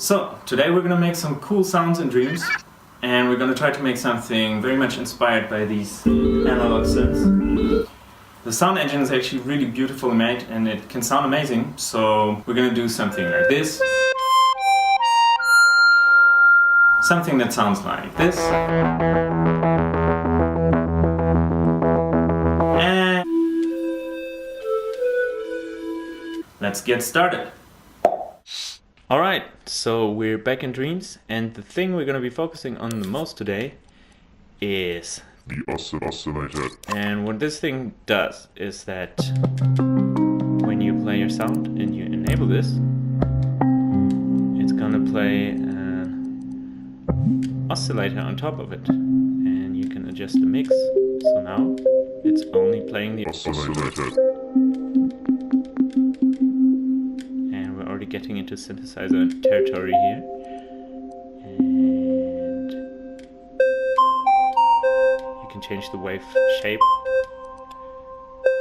So, today we're gonna make some cool sounds in Dreams, and we're gonna try to make something very much inspired by these analog synths. The sound engine is actually really beautifully made and it can sound amazing, so we're gonna do something like this. Something that sounds like this. And let's get started. Alright, so we're back in Dreams, and the thing we're going to be focusing on the most today is the Oscillator. And what this thing does is that when you play your sound and you enable this, it's going to play an oscillator on top of it, and you can adjust the mix. So now it's only playing the Oscillator. Getting into synthesizer territory here, and you can change the wave shape.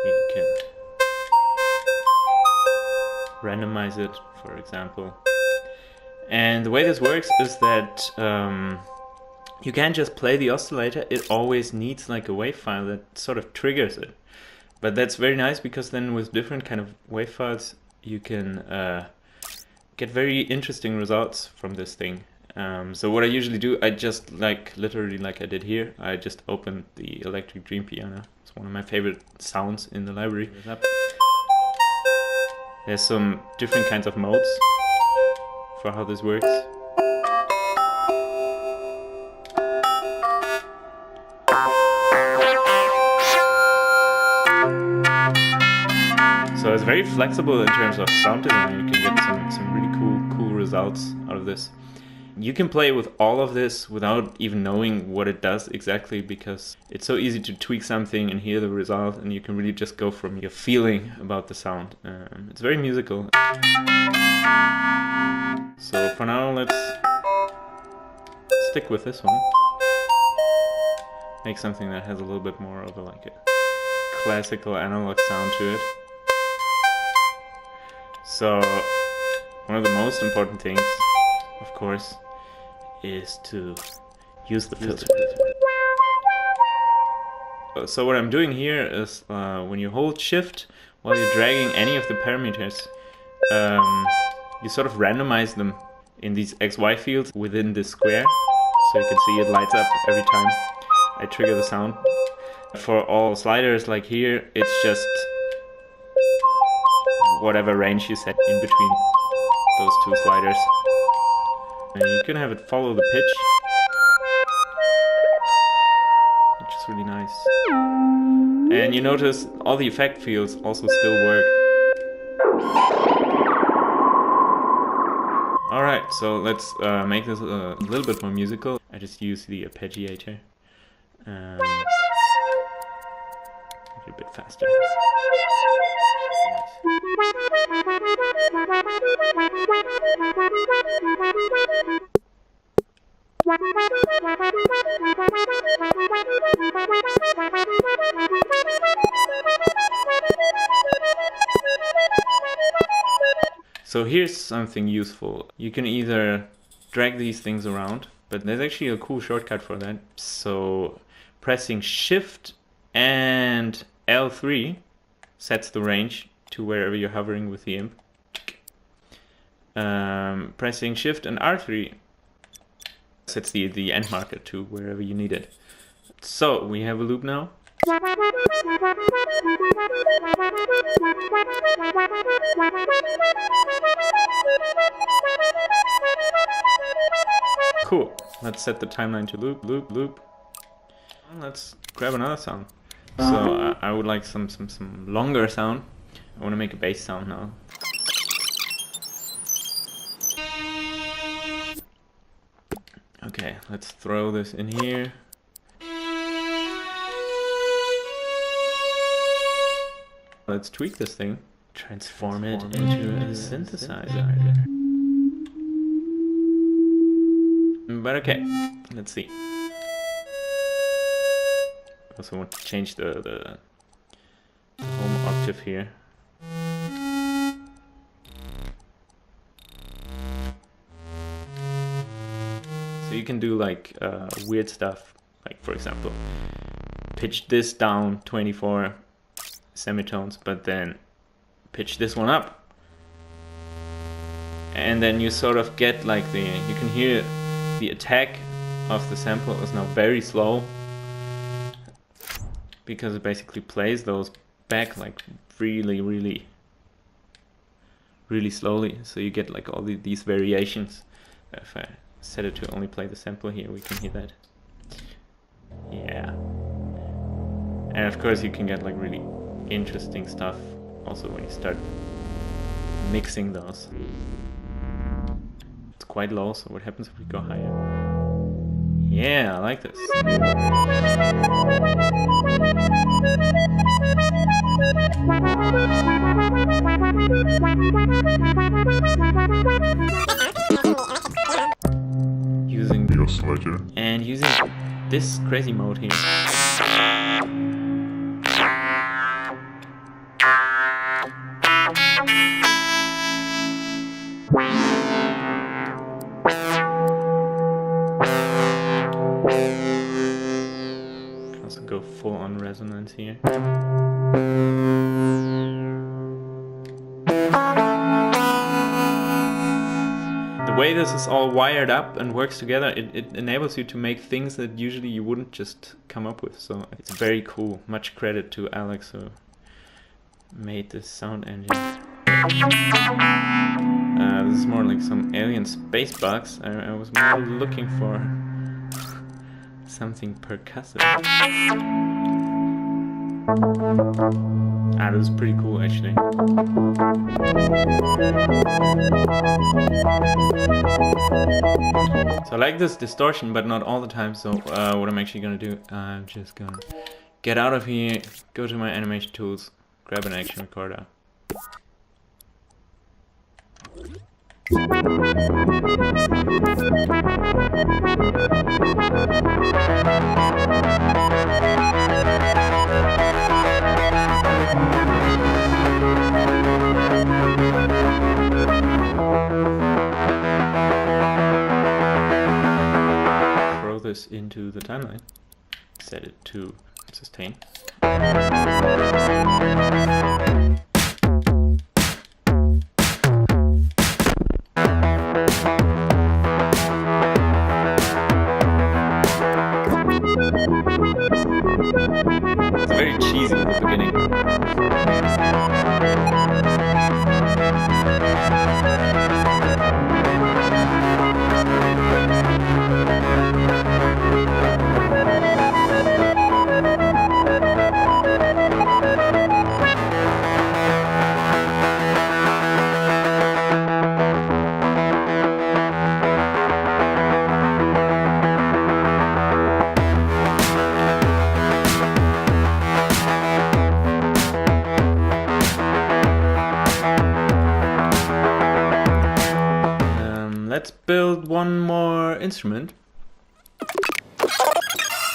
You can randomize it, for example. And the way this works is that you can't just play the oscillator, it always needs like a wave file that sort of triggers it. But that's very nice, because then with different kind of wave files you can get very interesting results from this thing. So what I usually do, I just literally like I did here, I just opened the electric dream piano. It's one of my favorite sounds in the library. There's some different kinds of modes for how this works. So it's very flexible in terms of sound design. You can get some really cool results out of this. You can play with all of this without even knowing what it does exactly, because it's so easy to tweak something and hear the result, and you can really just go from your feeling about the sound. It's very musical. So for now, let's stick with this one. Make something that has a little bit more of a classical analog sound to it. So, one of the most important things, of course, is to use the filter. So what I'm doing here is, when you hold shift while you're dragging any of the parameters, you sort of randomize them in these XY fields within this square. So you can see it lights up every time I trigger the sound. For all sliders like here, it's just whatever range you set in between those two sliders. And you can have it follow the pitch, which is really nice. And you notice all the effect fields also still work. Alright, so let's make this a little bit more musical. I just use the arpeggiator. Make it a bit faster. So here's something useful. You can either drag these things around, but there's actually a cool shortcut for that. So pressing Shift and L3 sets the range to wherever you're hovering with the imp. Pressing Shift and R3 sets the end marker to wherever you need it. So we have a loop now. Cool. Let's set the timeline to loop, loop, loop. Let's grab another sound. So I would like some longer sound. I want to make a bass sound now. Okay, let's throw this in here. Let's tweak this thing. Transform it into a synthesizer. But okay, let's see. I also want to change the home octave here. So you can do like weird stuff, like for example, pitch this down 24 semitones, but then pitch this one up. And then you sort of get like you can hear the attack of the sample is now very slow, because it basically plays those back like really slowly. So you get like all these variations. If I set it to only play the sample here, we can hear that. Yeah. And of course you can get like really interesting stuff also when you start mixing those. It's quite low, so what happens if we go higher? Yeah, I like this. Using the oscillator and using this crazy mode here. Can also go full on resonance here. The way this is all wired up and works together, it enables you to make things that usually you wouldn't just come up with. So it's very cool. Much credit to Alex who made this sound engine. This is more like some alien space bugs. I was more looking for something percussive. This is pretty cool actually. So I like this distortion, but not all the time. So what I'm actually gonna do, I'm just gonna get out of here, go to my animation tools, grab an action recorder. Throw this into the timeline, set it to sustain. It's very cheesy at the beginning. Let's build one more instrument.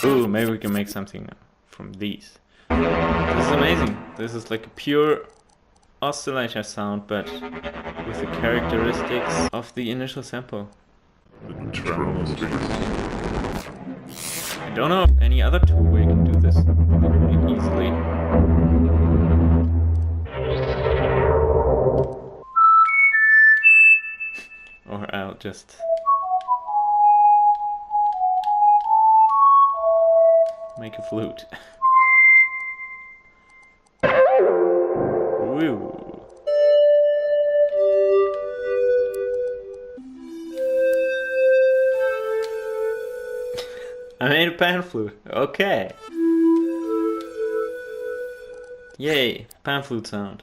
Ooh, maybe we can make something from these. This is amazing. This is like a pure oscillator sound, but with the characteristics of the initial sample. I don't know of any other tool where you can do this really easily. Or I'll just make a flute. Woo. I made a pan flute. Okay. Yay, pan flute sound.